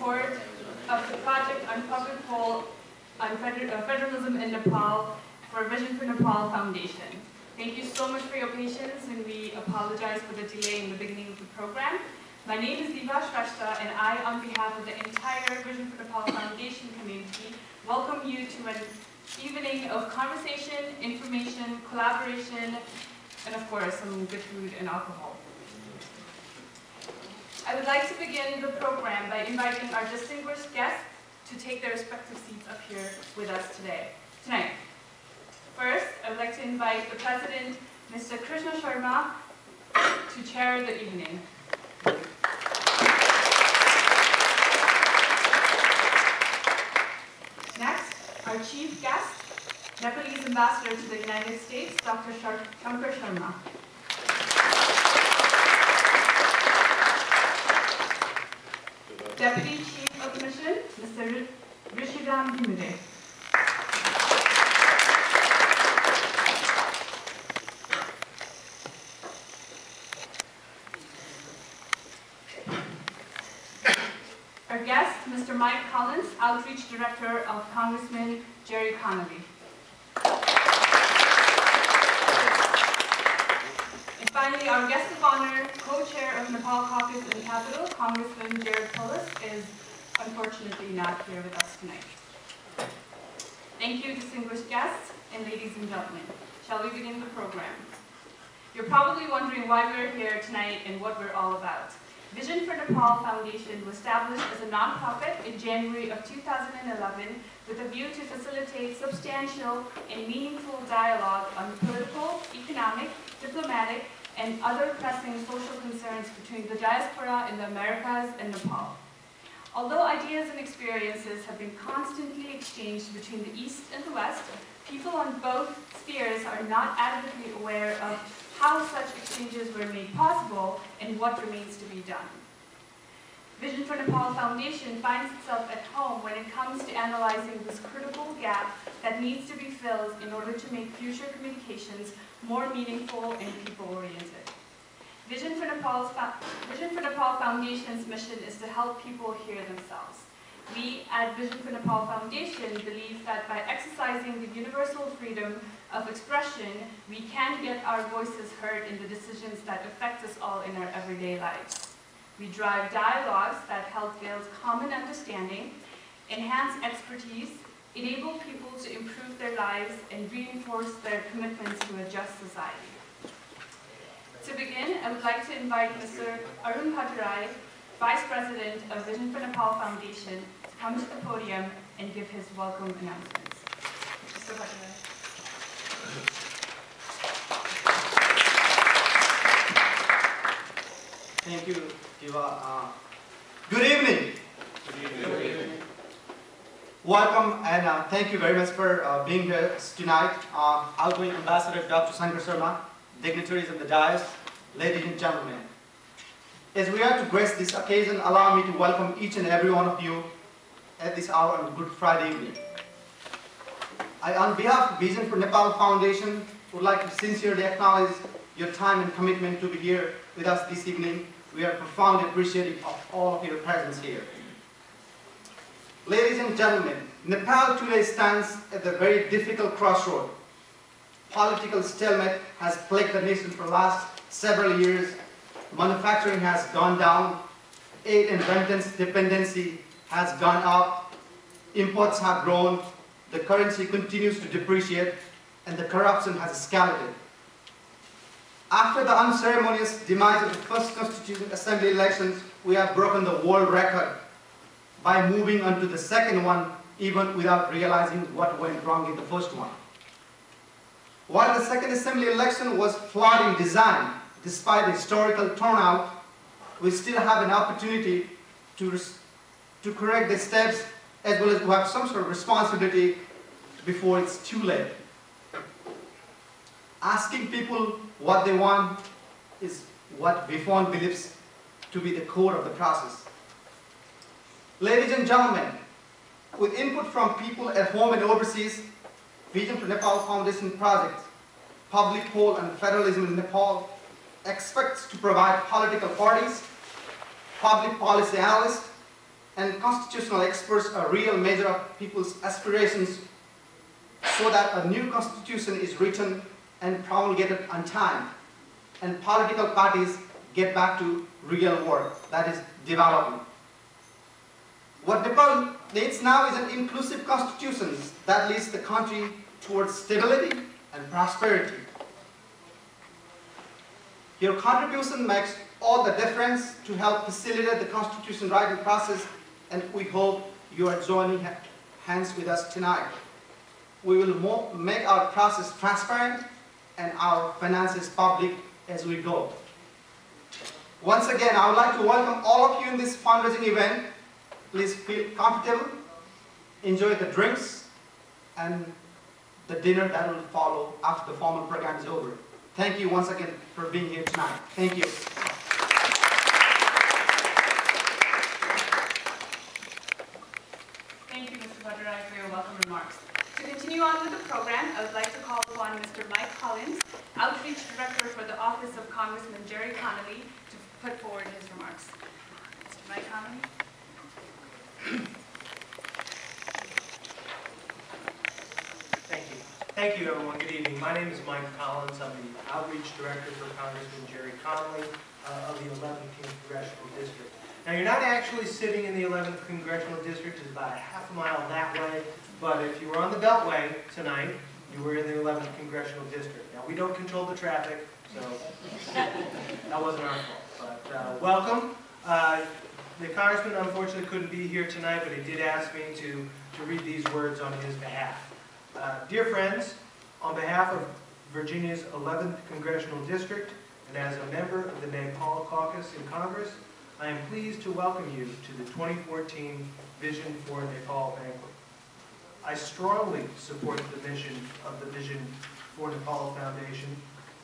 support of the project on public poll on federalism in Nepal for Vision for Nepal Foundation. Thank you so much for your patience, and we apologize for the delay in the beginning of the program. My name is Diva Shrestha, and I, on behalf of the entire Vision for Nepal Foundation community, welcome you to an evening of conversation, information, collaboration, and of course, some good food and alcohol. I would like to begin the program by inviting our distinguished guests to take their respective seats up here with us tonight. First, I would like to invite the President, Mr. Krishna Sharma, to chair the evening. Next, our chief guest, Nepalese Ambassador to the United States, Dr. Shankar Sharma. Deputy Chief of Mission, Mr. Rishiram Bhimide. Our guest, Mr. Mike Collins, Outreach Director of Congressman Jerry Connolly. And finally, our guest of honor, co-chair of Nepal Caucus in Capital, Congressman Jared Polis, is unfortunately not here with us tonight. Thank you, distinguished guests, and ladies and gentlemen. Shall we begin the program? You're probably wondering why we're here tonight and what we're all about. Vision for Nepal Foundation was established as a nonprofit in January of 2011 with a view to facilitate substantial and meaningful dialogue on political, economic, diplomatic, and other pressing social concerns between the diaspora in the Americas and Nepal. Although ideas and experiences have been constantly exchanged between the East and the West, people on both spheres are not adequately aware of how such exchanges were made possible and what remains to be done. Vision for Nepal Foundation finds itself at home when it comes to analyzing this critical gap that needs to be filled in order to make future communications more meaningful and people-oriented. Vision for Nepal Foundation's mission is to help people hear themselves. We at Vision for Nepal Foundation believe that by exercising the universal freedom of expression, we can get our voices heard in the decisions that affect us all in our everyday lives. We drive dialogues that help build common understanding, enhance expertise, enable people to improve their lives, and reinforce their commitments to a just society. To begin, I would like to invite Mr. Arun Bhattarai, Vice President of Vision for Nepal Foundation, to come to the podium and give his welcome announcements. Mr. Bhattarai. Thank you, Diva. Good evening. Good evening. Welcome, and thank you very much for being here tonight. Outgoing Ambassador Dr. Shankar Sharma, dignitaries of the dais, ladies and gentlemen. As we are to grace this occasion, allow me to welcome each and every one of you at this hour on Good Friday evening. I, on behalf of Vision for Nepal Foundation, would like to sincerely acknowledge your time and commitment to be here with us this evening. We are profoundly appreciative of all of your presence here. Ladies and gentlemen, Nepal today stands at the very difficult crossroad. Political stalemate has plagued the nation for the last several years. Manufacturing has gone down, aid and remittance dependency has gone up, imports have grown, the currency continues to depreciate, and the corruption has escalated. After the unceremonious demise of the first Constituent Assembly elections, we have broken the world record by moving on to the second one, even without realizing what went wrong in the first one. While the second Assembly election was flawed in design, despite the historical turnout, we still have an opportunity to correct the steps, as well as to have some sort of responsibility before it's too late. Asking people what they want is what Vifon believes to be the core of the process. Ladies and gentlemen, with input from people at home and overseas, Vision for Nepal Foundation project, Public Poll and Federalism in Nepal, expects to provide political parties, public policy analysts, and constitutional experts a real measure of people's aspirations so that a new constitution is written and promulgated on time, and political parties get back to real work, that is development. What Nepal needs now is an inclusive constitution that leads the country towards stability and prosperity. Your contribution makes all the difference to help facilitate the constitution writing process, and we hope you are joining hands with us tonight. We will make our process transparent and our finances public as we go. Once again, I would like to welcome all of you in this fundraising event. Please feel comfortable, enjoy the drinks and the dinner that will follow after the formal program is over. Thank you once again for being here tonight. Thank you. Thank you, Mr. Bhattarai, for your welcome remarks. To continue on with the program, I would like to call upon Mr. Mike Collins, Outreach Director for the Office of Congressman Jerry Connolly, to put forward his remarks. Mr. Mike Connolly. Thank you, everyone. Good evening. My name is Mike Collins. I'm the Outreach Director for Congressman Jerry Connolly of the 11th Congressional District. Now, you're not actually sitting in the 11th Congressional District. It's about a half a mile that way. But if you were on the Beltway tonight, you were in the 11th Congressional District. Now, we don't control the traffic, so that wasn't our fault. But welcome. The Congressman, unfortunately, couldn't be here tonight, but he did ask me to read these words on his behalf. Dear friends, on behalf of Virginia's 11th Congressional District and as a member of the Nepal Caucus in Congress, I am pleased to welcome you to the 2014 Vision for Nepal Banquet. I strongly support the mission of the Vision for Nepal Foundation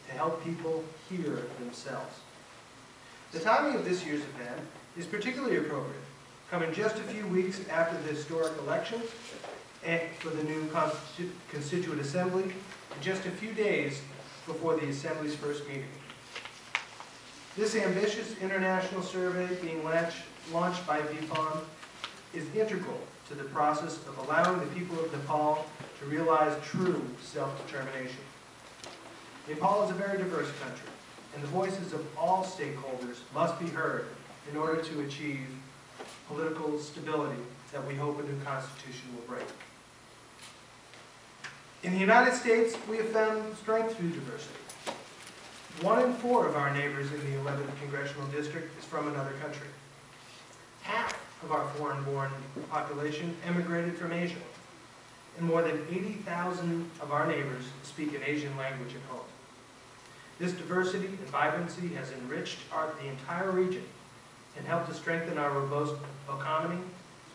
to help people hear themselves. The timing of this year's event is particularly appropriate, coming just a few weeks after the historic elections and for the new Constituent Assembly, and just a few days before the Assembly's first meeting. This ambitious international survey being launched by VPON is integral to the process of allowing the people of Nepal to realize true self-determination. Nepal is a very diverse country, and the voices of all stakeholders must be heard in order to achieve political stability that we hope a new constitution will bring. In the United States, we have found strength through diversity. 1 in 4 of our neighbors in the 11th Congressional District is from another country. Half of our foreign-born population emigrated from Asia, and more than 80,000 of our neighbors speak an Asian language at home. This diversity and vibrancy has enriched the entire region and helped to strengthen our robust economy,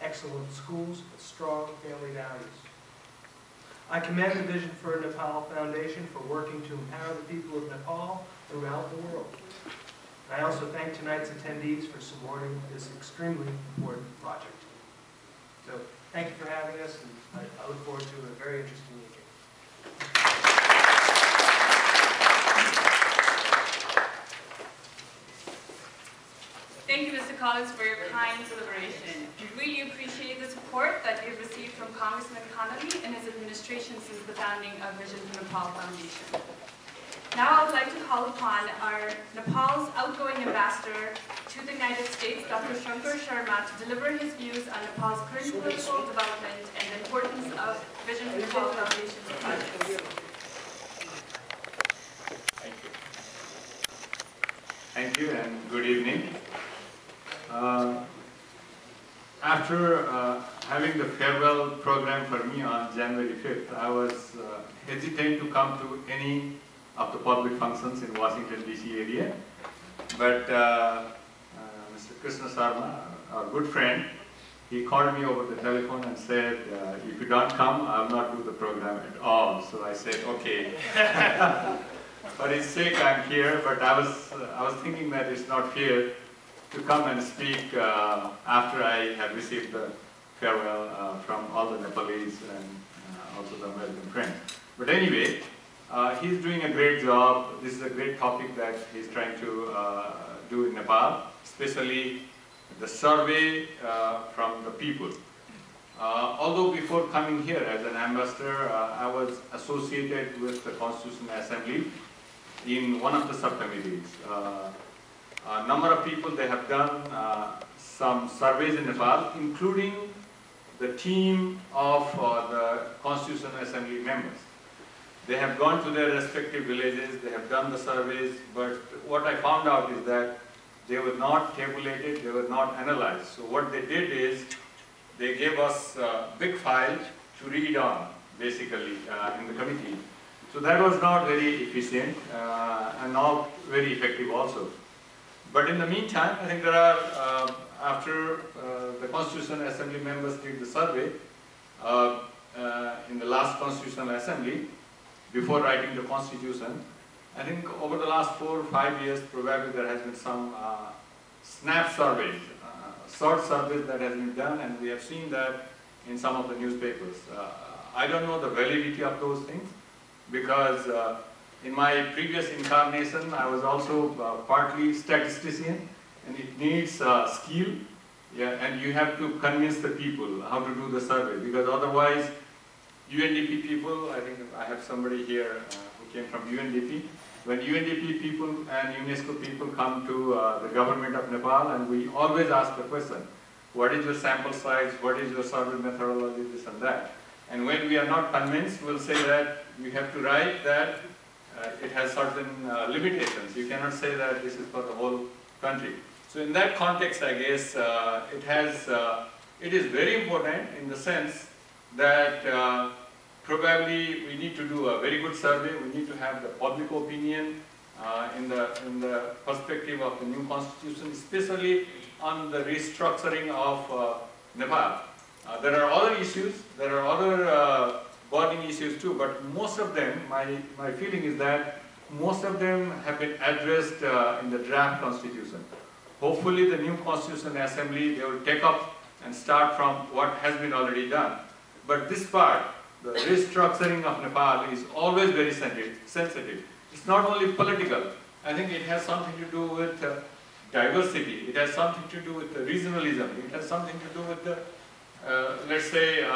excellent schools, and strong family values. I commend the Vision for Nepal Foundation for working to empower the people of Nepal throughout the world. I also thank tonight's attendees for supporting this extremely important project. So, thank you for having us, and I look forward to a very interesting evening. Thank you, Mr. Collins, for your kind deliberation. We really appreciate the support that you've received from Congressman Connolly and his administration since the founding of Vision for Nepal Foundation. Now I would like to call upon our Nepal's outgoing ambassador to the United States, Dr. Shankar Sharma, to deliver his views on Nepal's current political development and the importance of Vision for Nepal Foundation's projects. Thank you and good evening. After having the farewell program for me on January 5th, I was hesitant to come to any of the public functions in Washington DC area. But Mr. Krishna Sharma, our good friend, he called me over the telephone and said, if you don't come, I will not do the program at all. So I said, okay. For his sake, I'm here, but I was thinking that it's not fair to come and speak after I have received the farewell from all the Nepalese and also the American friends. But anyway, he's doing a great job. This is a great topic that he's trying to do in Nepal, especially the survey from the people. Although before coming here as an ambassador, I was associated with the Constitutional Assembly in one of the subcommittees. A number of people, they have done some surveys in Nepal, including the team of the Constitutional Assembly members. They have gone to their respective villages, they have done the surveys, but what I found out is that they were not tabulated, they were not analyzed. So what they did is, they gave us big files to read on, basically, in the committee. So that was not very efficient and not very effective also. But in the meantime, I think there are, after the Constitutional Assembly members did the survey, in the last Constitutional Assembly, before writing the Constitution, I think over the last 4 or 5 years, probably there has been some snap surveys, short surveys that has been done, and we have seen that in some of the newspapers. I don't know the validity of those things, because in my previous incarnation, I was also partly statistician, and it needs skill, yeah, and you have to convince the people how to do the survey, because otherwise, UNDP people, I think I have somebody here who came from UNDP. When UNDP people and UNESCO people come to the government of Nepal, and we always ask the question, what is your sample size, what is your survey methodology, this and that. And when we are not convinced, we'll say that you have to write that it has certain limitations. You cannot say that this is for the whole country. So in that context, I guess it is very important in the sense that probably we need to do a very good survey. We need to have the public opinion in the perspective of the new constitution, especially on the restructuring of Nepal. There are other issues, there are other burning issues too, but most of them, my feeling is that most of them have been addressed in the draft constitution. Hopefully the new Constitutional Assembly, they will take up and start from what has been already done. But this part, the restructuring of Nepal, is always very sensitive. It's not only political. I think it has something to do with diversity. It has something to do with the regionalism. It has something to do with the, let's say,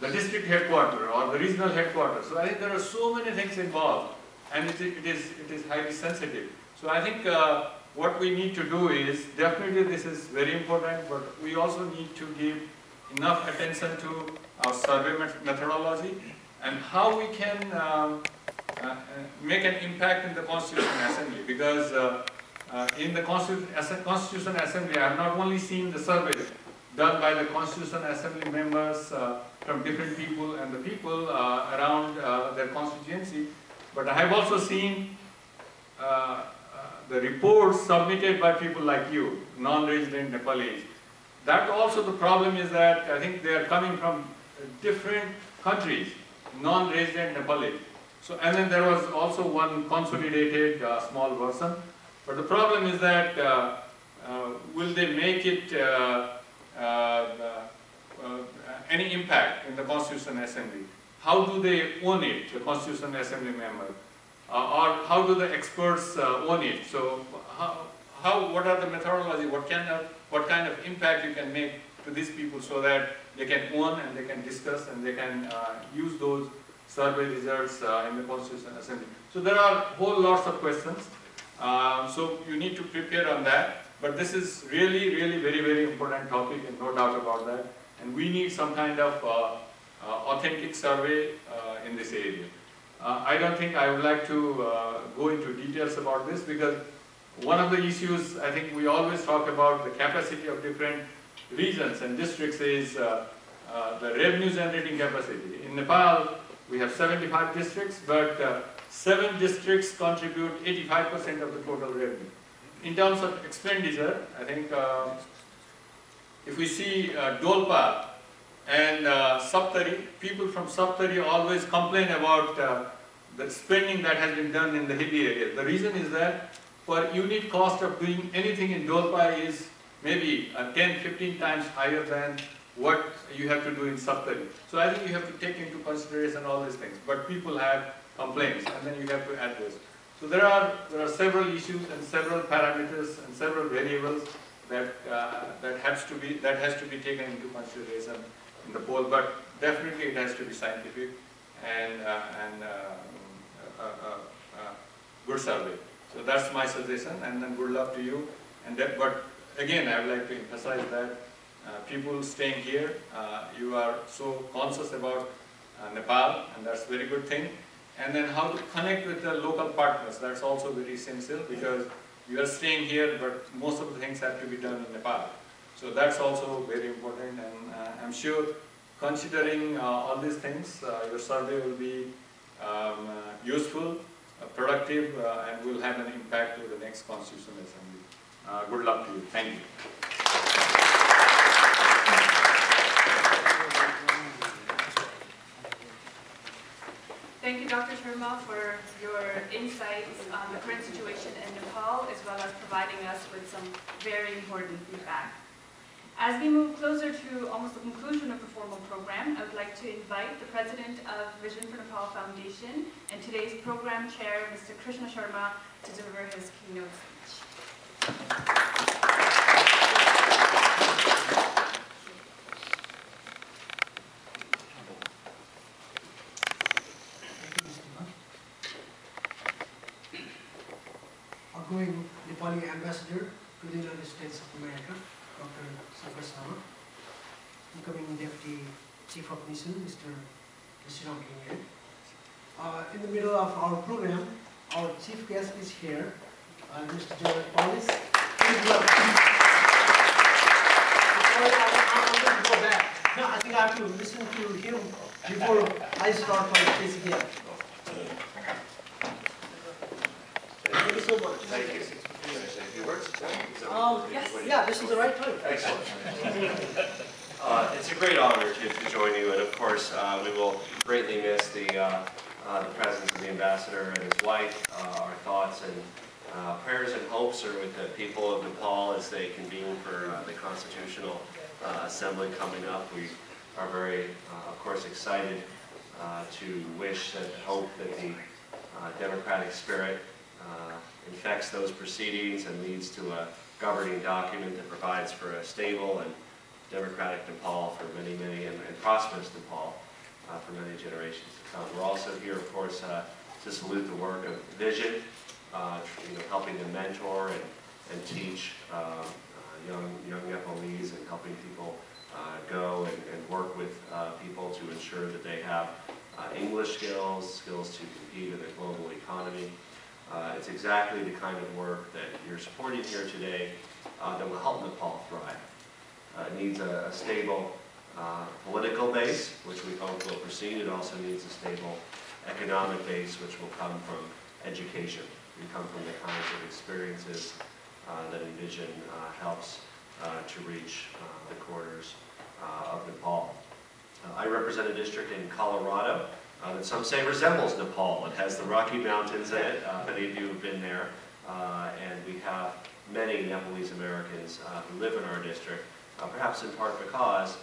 the district headquarters or the regional headquarters. So I think there are so many things involved, and it is highly sensitive. So I think what we need to do is, definitely this is very important, but we also need to give enough attention to our survey methodology and how we can make an impact in the Constitutional Assembly, because in the Constitutional Assembly, I have not only seen the survey done by the Constitutional Assembly members from different people and the people around their constituency, but I have also seen the reports submitted by people like you, non-resident Nepalese. That also the problem is that I think they are coming from different countries, non-resident Nepalese. So, and then there was also one consolidated small version. But the problem is that will they make it any impact in the Constitutional Assembly? How do they own it, the Constitutional Assembly member? Or how do the experts own it? So, what are the methodology? What kind of impact you can make to these people so that they can own and they can discuss and they can use those survey results in the Constitutional Assembly. So there are whole lots of questions. So you need to prepare on that. But this is really, really very, very important topic, and no doubt about that. And we need some kind of authentic survey in this area. I don't think I would like to go into details about this, because one of the issues I think we always talk about the capacity of different regions and districts is the revenue generating capacity. In Nepal, we have 75 districts, but 7 districts contribute 85% of the total revenue. In terms of expenditure, I think if we see Dolpa and Saptari, people from Saptari always complain about the spending that has been done in the hilly areas. The reason is that per unit cost of doing anything in Dolpa is maybe 10-15 times higher than what you have to do in Saptari. So I think you have to take into consideration all these things. But people have complaints, and then you have to address. So there are several issues and several parameters and several variables that has to be taken into consideration in the poll, but definitely it has to be scientific and good survey. So that's my suggestion, and then good luck to you. But again, I would like to emphasize that people staying here, you are so conscious about Nepal, and that's a very good thing. And then how to connect with the local partners, that's also very essential, because you are staying here, but most of the things have to be done in Nepal. So that's also very important, and I'm sure considering all these things, your survey will be useful, productive, and will have an impact to the next Constitutional Assembly. Good luck to you. Thank you. Thank you, Dr. Sharma, for your insights on the current situation in Nepal, as well as providing us with some very important feedback. As we move closer to almost the conclusion of the formal program, I would like to invite the President of Vision for Nepal Foundation and today's program chair, Mr. Krishna Sharma, to deliver his keynote speech. Outgoing Nepali Ambassador to the United States of America, Dr. Sharma, incoming Deputy Chief of Mission, Mr. Sriram Kingye. In the middle of our program, our chief guest is here, Mr. Jared Paulus. Please welcome. I'm going to go back. No, I think I have to listen to him before I start my case again. Thank you so much. Thank you. Can I say a few words? Yes. Yeah, this is the right time. Excellent. It's a great honor to join you, and of course, we will greatly miss the presence of the ambassador and his wife. Our thoughts and prayers and hopes are with the people of Nepal as they convene for the Constitutional Assembly coming up. We are very, of course, excited to wish and hope that the democratic spirit infects those proceedings and leads to a governing document that provides for a stable and democratic Nepal for many, and prosperous Nepal for many generations to come. We're also here, of course, to salute the work of Vision, helping to mentor and teach young Nepalese and helping people go and work with people to ensure that they have English skills to compete in the global economy. It's exactly the kind of work that you're supporting here today that will help Nepal thrive. It needs a stable political base, which we hope will proceed. It also needs a stable economic base, which will come from education and come from the kinds of experiences that Envision helps to reach the corners of Nepal. I represent a district in Colorado that some say resembles Nepal. It has the Rocky Mountains in it. Many of you have been there. And we have many Nepalese Americans who live in our district, perhaps in part because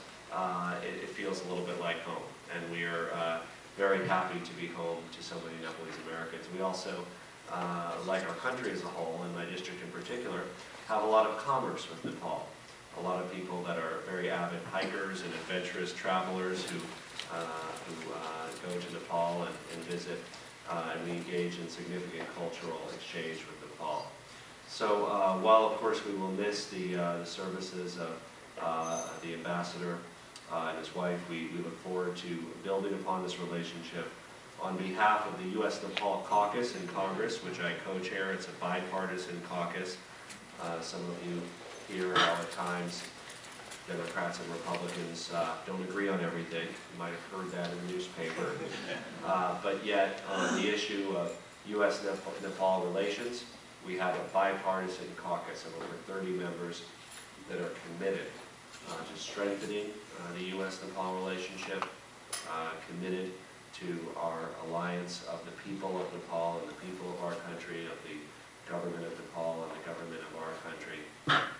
it feels a little bit like home. And we are very happy to be home to so many Nepalese Americans. We also, like our country as a whole, and my district in particular, have a lot of commerce with Nepal. A lot of people that are very avid hikers and adventurous travelers who go to Nepal and visit, and we engage in significant cultural exchange with Nepal. So while of course we will miss the services of the ambassador and his wife, we look forward to building upon this relationship. On behalf of the U.S. Nepal Caucus in Congress, which I co-chair, it's a bipartisan caucus. Some of you here at times, Democrats and Republicans don't agree on everything. You might have heard that in the newspaper. But yet, on the issue of U.S.-Nepal relations, we have a bipartisan caucus of over 30 members that are committed to strengthening the U.S.-Nepal relationship, committed to our alliance of the people of Nepal and the people of our country, of the government of Nepal and the government of our country,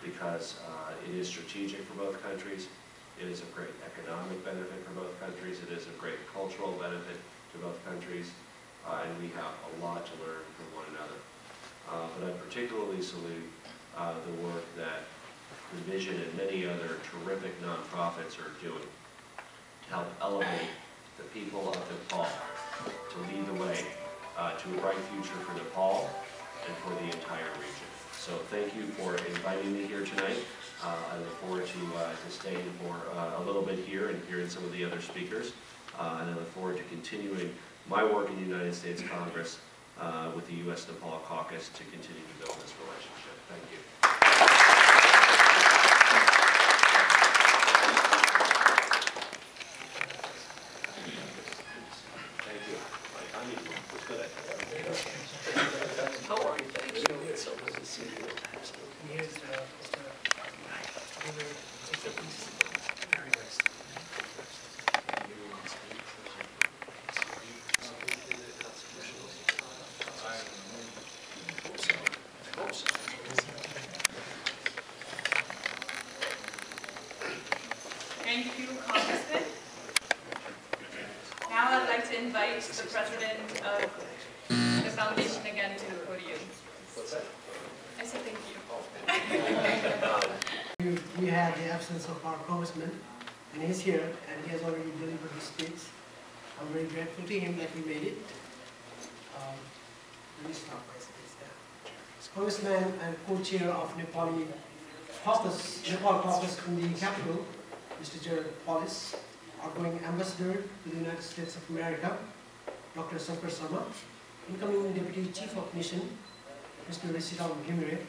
because it is strategic for both countries. It is of great economic benefit for both countries. It is of great cultural benefit to both countries. and we have a lot to learn from one another. But I particularly salute the work that the Vision and many other terrific nonprofits are doing to help elevate the people of Nepal, to lead the way to a bright future for Nepal and for the entire region. So thank you for inviting me here tonight. I look forward to staying for a little bit here and hearing some of the other speakers. And I look forward to continuing my work in the United States Congress with the U.S. Nepal Caucus to continue to build this relationship. Thank you. Thank you. I need one. It's good. How are you? Thank you. It's so good to see you. And here's Mr. Very nice. Thank you, Congressman. Now I'd like to invite the president of the foundation again to the podium. What's that? I said thank you. We had the absence of our congressman, and he's here, and he has already delivered his speech. I'm very grateful to him that he made it. Let me start my speech there. Congressman and co-chair of Nepal caucus in the capital, Mr. Jared Polis, outgoing ambassador to the United States of America, Dr. Shankar Sharma, incoming deputy chief of mission, Mr. Resiram Himre,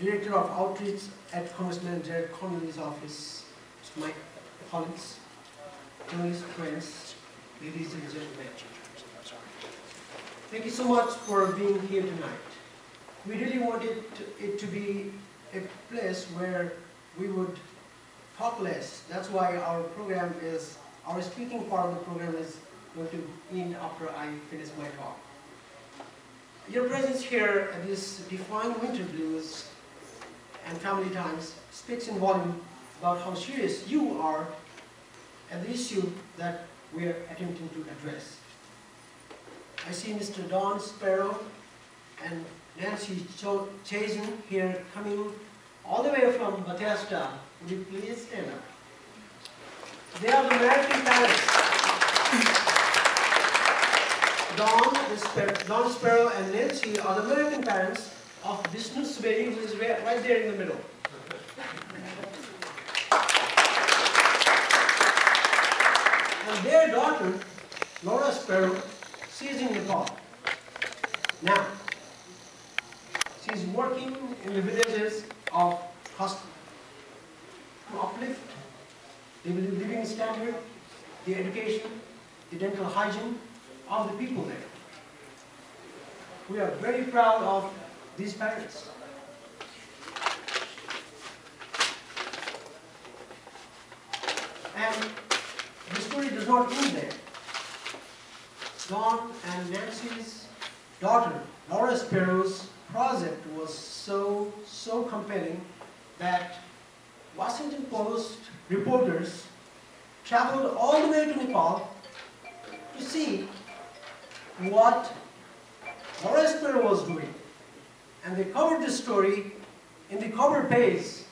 Director of Outreach at Congressman Jared Connolly's office, Mr. Mike Collins, journalist friends, ladies and gentlemen. Thank you so much for being here tonight. We really wanted it to be a place where we would talk less. That's why our speaking part of the program is going to end after I finish my talk. Your presence here at this Defying Winter Blues and Family Times speaks in volume about how serious you are at the issue that we are attempting to address. I see Mr. Don Sparrow and Nancy Chazen here coming all the way from Bethesda. Would you please stand up? They are the American parents. Don Sparrow and Nancy are the American parents of Vishnu Subedi, who is right there in the middle. And their daughter, Laura Sparrow, she is in Nepal. Now, she is working in the villages of Khasta to uplift the living standard, the education, the dental hygiene of the people there. We are very proud of these parents. And the story does not end there. Don and Nancy's daughter, Laura Sparrow's project was so compelling that Washington Post reporters traveled all the way to Nepal to see what Laura Sparrow was doing. And they covered this story in the cover page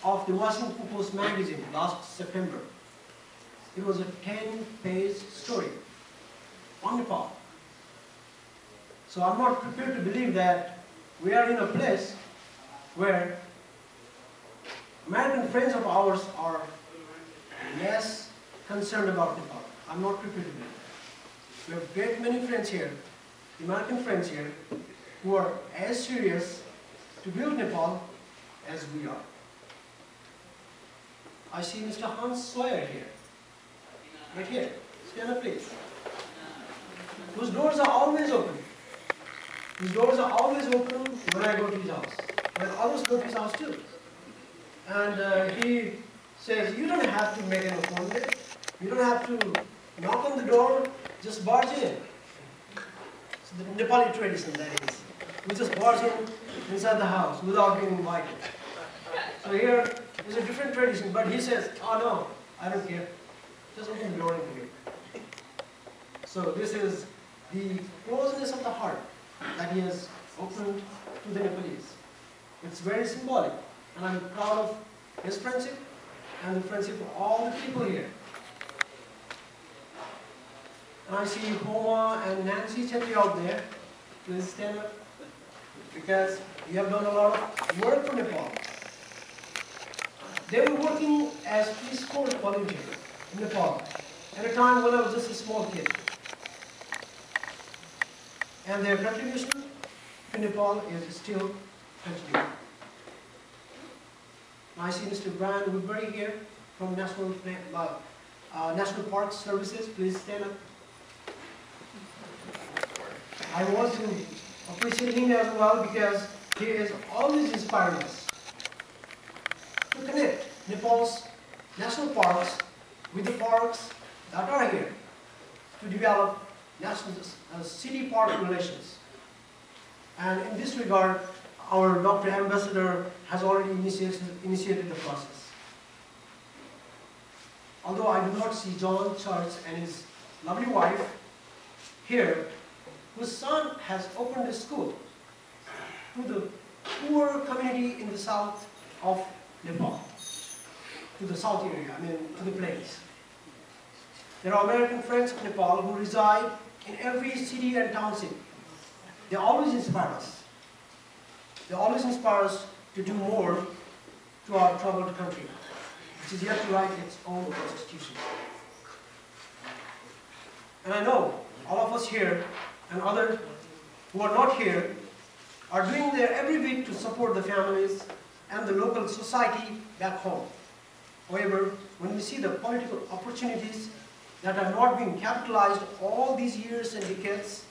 of the Washington Post magazine last September. It was a 10-page story on Nepal. So I'm not prepared to believe that we are in a place where American friends of ours are less concerned about Nepal. I'm not prepared to believe that. We have great many friends here, American friends here, who are as serious to build Nepal as we are. I see Mr. Hans Sawyer here, right here. Stand up, please. Whose doors are always open. His doors are always open when I go to his house, when others go to his house too. And he says, you don't have to make an appointment. You don't have to knock on the door, just barge in. So the Nepali tradition, that is. We just barge in inside the house without being invited. So here is a different tradition, but he says, oh no, I don't care. Just open the door and come in. So this is the closeness of the heart that he has opened to the Nepalese. It's very symbolic, and I'm proud of his friendship and the friendship of all the people here. And I see Homa and Nancy Chetty out there. Please stand up, because you have done a lot of work for Nepal. They were working as Peace Corps volunteers in Nepal at a time when I was just a small kid. And their contribution to Nepal is still continuing. I see Mr. Brian Woodbury here from National Park Services. Please stand up. I want to appreciate him as well, because he is always inspiring us to connect Nepal's national parks with the parks that are here, to develop national city park relations. And in this regard, our Dr. Ambassador has already initiated the process. Although I do not see John Church and his lovely wife here, whose son has opened a school to the poor community in the south of Nepal, to the south area, to the plains. There are American friends of Nepal who reside in every city and township. They always inspire us. They always inspire us to do more to our troubled country, which is yet to write its own constitution. And I know all of us here and others who are not here are doing their every bit to support the families and the local society back home. However, when we see the political opportunities that are not being capitalized all these years and decades,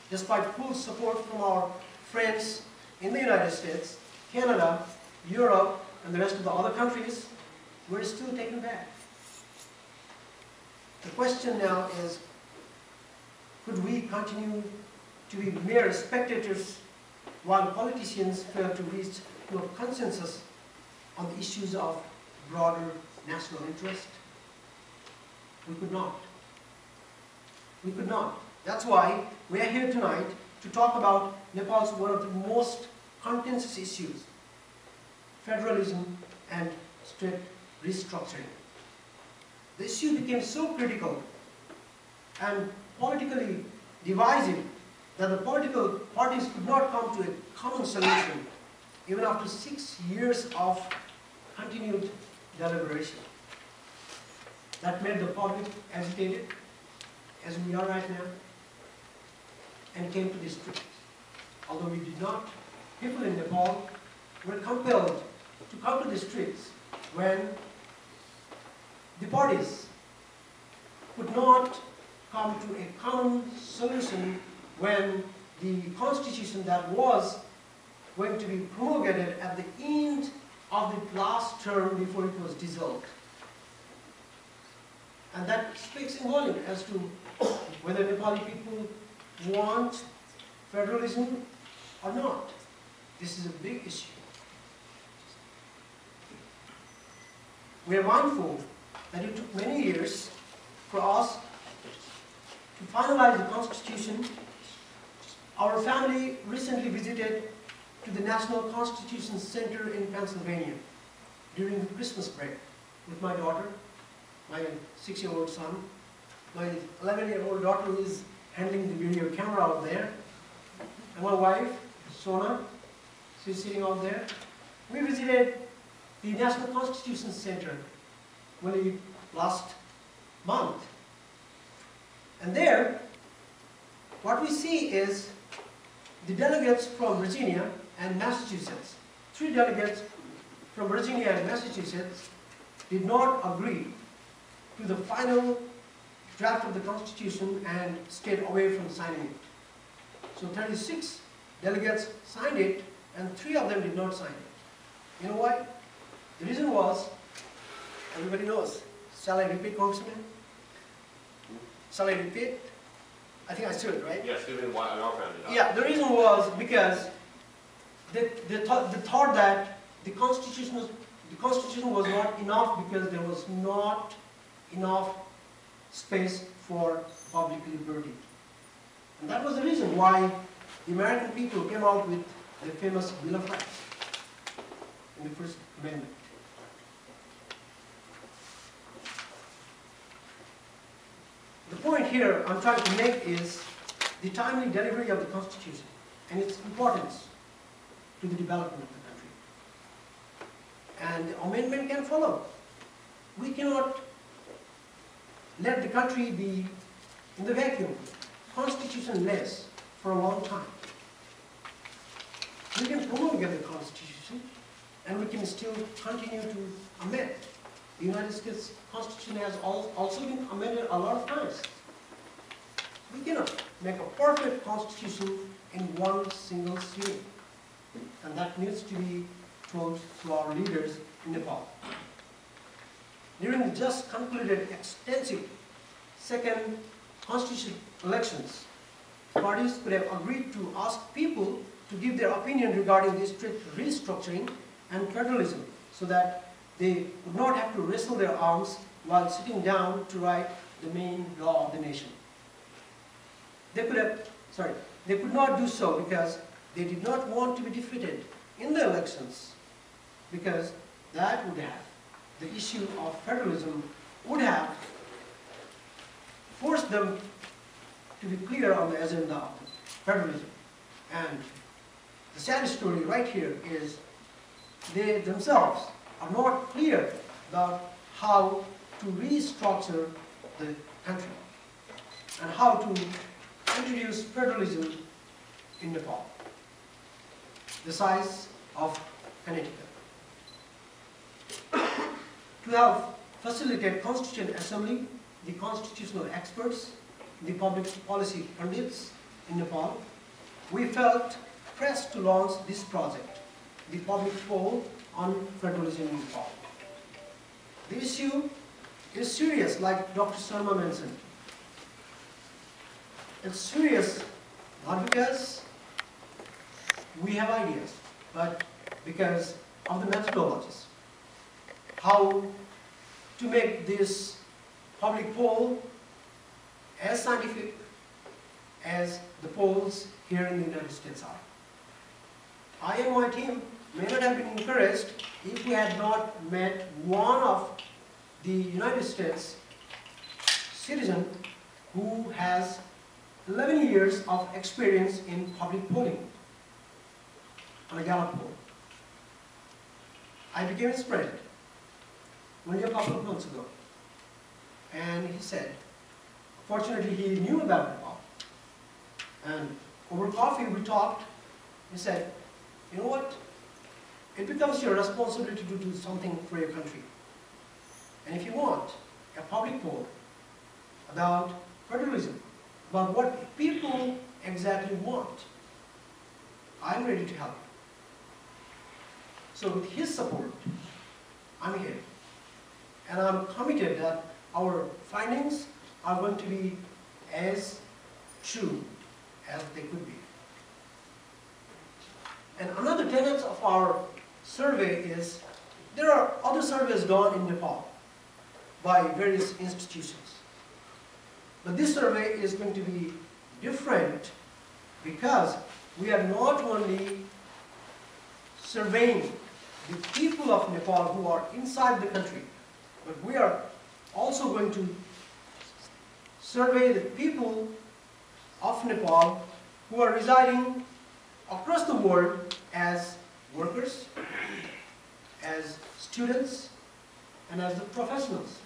despite full support from our friends in the United States, Canada, Europe, and the rest of the other countries, we're still taken back. The question now is, could we continue to be mere spectators while politicians fail to reach to a consensus on the issues of broader national interest? We could not. We could not. That's why we are here tonight to talk about Nepal's one of the most contentious issues, federalism and state restructuring. The issue became so critical and politically divisive that the political parties could not come to a common solution even after 6 years of continued deliberation. That made the public agitated, as we are right now, and came to the streets. Although we did not, people in Nepal were compelled to come to the streets when the parties could not come to a common solution, when the constitution that was going to be promulgated at the end of the last term before it was dissolved. And that speaks in volume as to whether Nepali people want federalism or not. This is a big issue. We are mindful that it took many years for us to finalize the Constitution. Our family recently visited to the National Constitution Center in Pennsylvania during the Christmas break with my daughter, my 6-year-old son, my 11-year-old daughter who is handling the video camera out there, and my wife, Sona, she's sitting out there. We visited the National Constitution Center only last month. And there, what we see is the delegates from Virginia and Massachusetts. 3 delegates from Virginia and Massachusetts did not agree to the final draft of the Constitution and stayed away from signing it. So 36 delegates signed it, and 3 of them did not sign it. You know why? The reason was, everybody knows. Shall I repeat, Congressman? Shall I repeat? I think I should, right? Yes, even why I found it out. Yeah, the reason was because they thought that the Constitution was not enough, because there was not enough space for public liberty. And that was the reason why the American people came out with the famous Bill of Rights in the First Amendment. The point here I'm trying to make is the timely delivery of the Constitution and its importance to the development of the country. And the amendment can follow. We cannot let the country be in the vacuum, constitutionless, for a long time. We can promulgate the Constitution and we can still continue to amend. The United States Constitution has also been amended a lot of times. We cannot make a perfect Constitution in one single sitting. And that needs to be told to our leaders in Nepal. During the just concluded extensive second constitutional elections, parties could have agreed to ask people to give their opinion regarding this restructuring and federalism so that they would not have to wrestle their arms while sitting down to write the main law of the nation. They could not do so because they did not want to be defeated in the elections, because that would have, the issue of federalism would have forced them to be clear on the agenda of federalism. And the sad story right here is they themselves are not clear about how to restructure the country and how to introduce federalism in Nepal, the size of Connecticut. To have facilitated Constituent Assembly, the constitutional experts, the public policy pundits in Nepal, we felt pressed to launch this project, the public poll on federalism in Nepal. The issue is serious, like Dr. Sharma mentioned. It's serious not because we have ideas, but because of the methodologies. How to make this public poll as scientific as the polls here in the United States are. I and my team may not have been encouraged if we had not met one of the United States citizen who has 11 years of experience in public polling on a Gallup poll. I became inspired only a couple of months ago. And he said, fortunately he knew about Nepal. And over coffee we talked. He said, you know what? It becomes your responsibility to do something for your country. And if you want a public poll about federalism, about what people exactly want, I'm ready to help you. So with his support, I'm here. And I'm committed that our findings are going to be as true as they could be. And another tenet of our survey is, there are other surveys done in Nepal by various institutions. But this survey is going to be different because we are not only surveying the people of Nepal who are inside the country, but we are also going to survey the people of Nepal who are residing across the world as workers, as students, and as the professionals.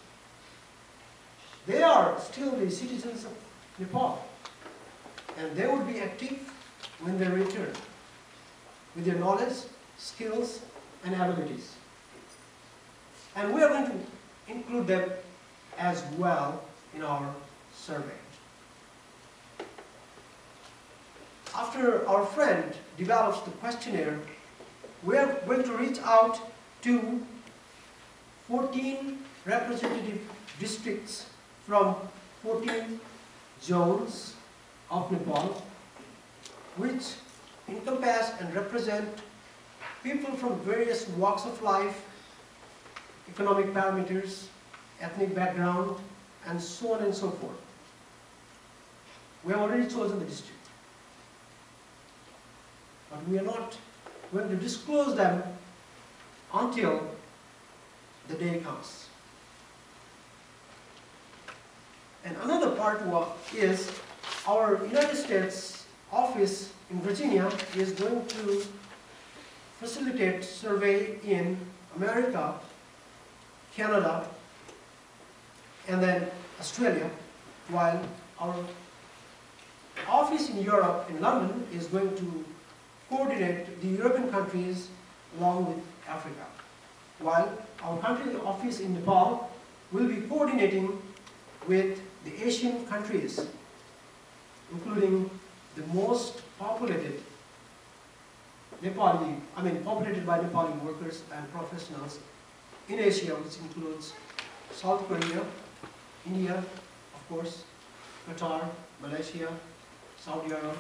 They are still the citizens of Nepal, and they will be active when they return with their knowledge, skills, and abilities. And we are going to include them as well in our survey. After our friend develops the questionnaire, we are going to reach out to 14 representative districts from 14 zones of Nepal, which encompass and represent people from various walks of life, economic parameters, ethnic background, and so on and so forth. We have already chosen the district. But we are not going to disclose them until the day comes. And another part is our United States office in Virginia is going to facilitate survey in America, Canada, and then Australia, while our office in Europe, in London, is going to coordinate the European countries along with Africa, while our country office in Nepal will be coordinating with the Asian countries, including the most populated populated by Nepali workers and professionals in Asia, which includes South Korea, India, of course, Qatar, Malaysia, Saudi Arabia,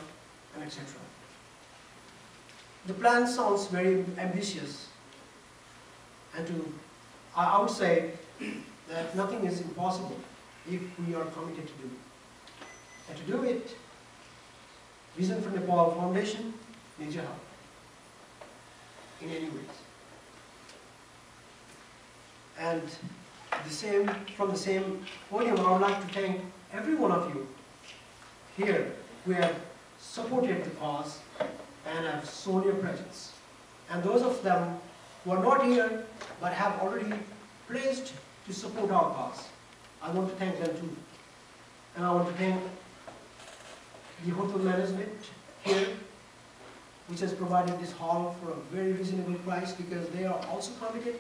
and etc. The plan sounds very ambitious, and I would say that nothing is impossible if we are committed to do it. And to do it, Vision for Nepal Foundation needs your help in any ways. And from the same podium, I would like to thank every one of you here who have supported the cause and have shown your presence. And those of them who are not here but have already pledged to support our cause, I want to thank them too. And I want to thank the hotel management here, which has provided this hall for a very reasonable price because they are also committed.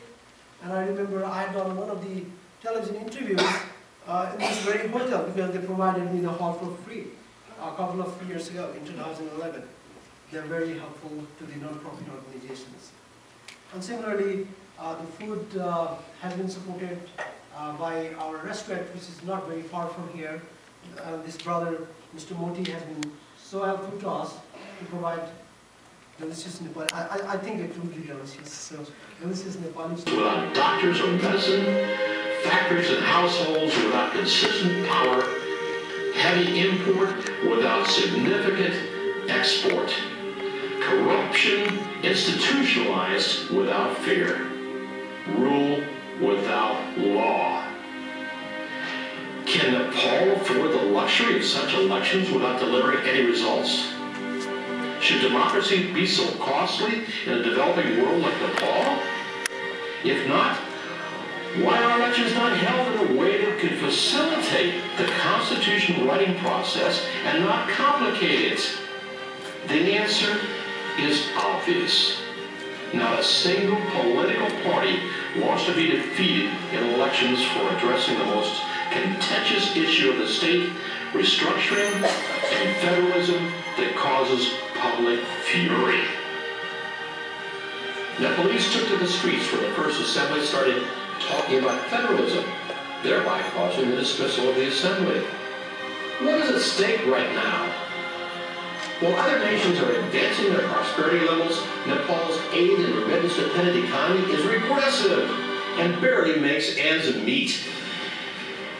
And I remember I had done one of the television interviews in this very hotel because they provided me the hall for free a couple of years ago in 2011. They're very helpful to the non-profit organizations. And similarly, the food has been supported by our restaurant, which is not very far from here. This brother, Mr. Moti, has been so helpful to us to provide delicious Nepali. I think it will be delicious. So delicious Nepali. Without doctors or medicine, factories and households without consistent power, heavy import without significant export, corruption institutionalized without fear, rule without law. Can Nepal afford the luxury of such elections without delivering any results? Should democracy be so costly in a developing world like Nepal? If not, why are elections not held in a way that could facilitate the constitution writing process and not complicate it? The answer is obvious. Not a single political party wants to be defeated in elections for addressing the most contentious issue of the state, restructuring and federalism that causes public fury. Nepalese took to the streets when the first assembly started talking about federalism, thereby causing the dismissal of the assembly. What is at stake right now? While other nations are advancing their prosperity levels, Nepal's aid and remittance-dependent economy is regressive and barely makes ends meet.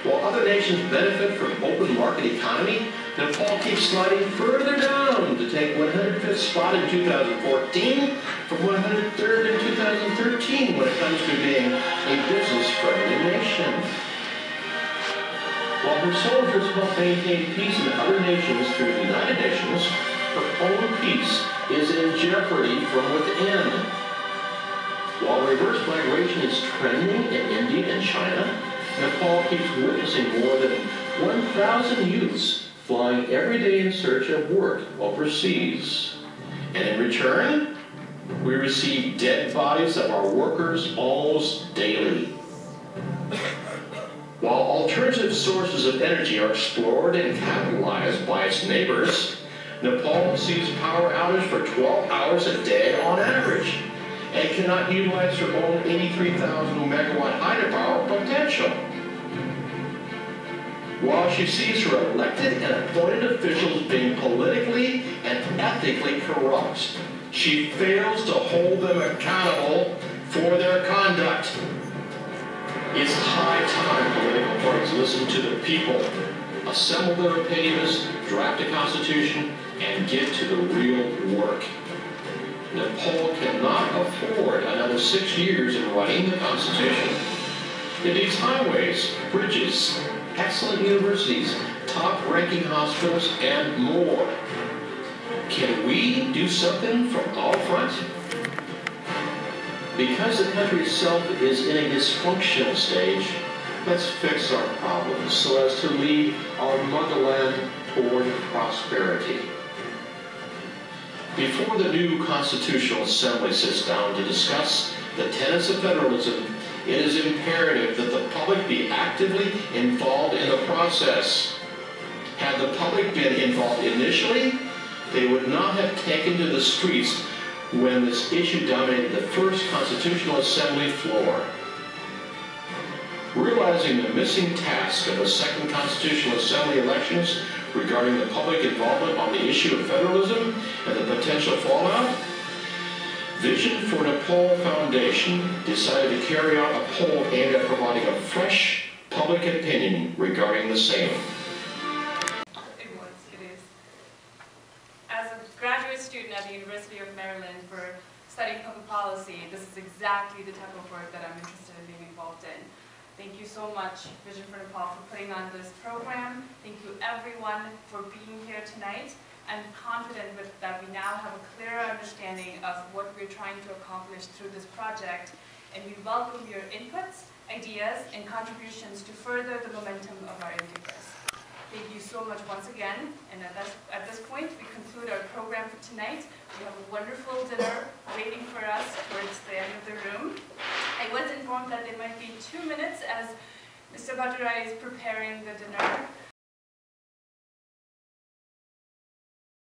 While other nations benefit from open market economy, Nepal keeps sliding further down to take 105th spot in 2014 from 103rd in 2013 when it comes to being a business-friendly nation. While her soldiers help maintain peace in other nations through the United Nations, her own peace is in jeopardy from within. While reverse migration is trending in India and China, Nepal keeps witnessing more than 1,000 youths flying every day in search of work overseas. And in return, we receive dead bodies of our workers almost daily. While alternative sources of energy are explored and capitalized by its neighbors, Nepal sees power outage for 12 hours a day on average and cannot utilize her own 83,000 megawatt hydropower potential. While she sees her elected and appointed officials being politically and ethically corrupt, she fails to hold them accountable for their conduct. It's high time political parties listen to the people, assemble their opinions, draft a constitution, and get to the real work. Nepal cannot afford another 6 years in writing the Constitution. It needs highways, bridges, excellent universities, top-ranking hospitals, and more. Can we do something from all fronts? Because the country itself is in a dysfunctional stage, let's fix our problems so as to lead our motherland toward prosperity. Before the new Constitutional Assembly sits down to discuss the tenets of federalism, it is imperative that the public be actively involved in the process. Had the public been involved initially, they would not have taken to the streets when this issue dominated the first Constitutional Assembly floor. Realizing the missing task of the second Constitutional Assembly elections regarding the public involvement on the issue of federalism and the potential fallout, Vision for Nepal Foundation decided to carry out a poll aimed at providing a fresh public opinion regarding the same. It is. As a graduate student at the University of Maryland for studying public policy, this is exactly the type of work that I'm interested in being involved in. Thank you so much, Vision for Nepal, for putting on this program. Thank you, everyone, for being here tonight. I'm confident that we now have a clearer understanding of what we're trying to accomplish through this project, and we welcome your inputs, ideas, and contributions to further the momentum of our endeavors. Thank you so much once again, and at this point, we conclude our program for tonight. We have a wonderful dinner waiting for us towards the end of the room. I was informed that there might be 2 minutes as Mr. Bhattarai is preparing the dinner.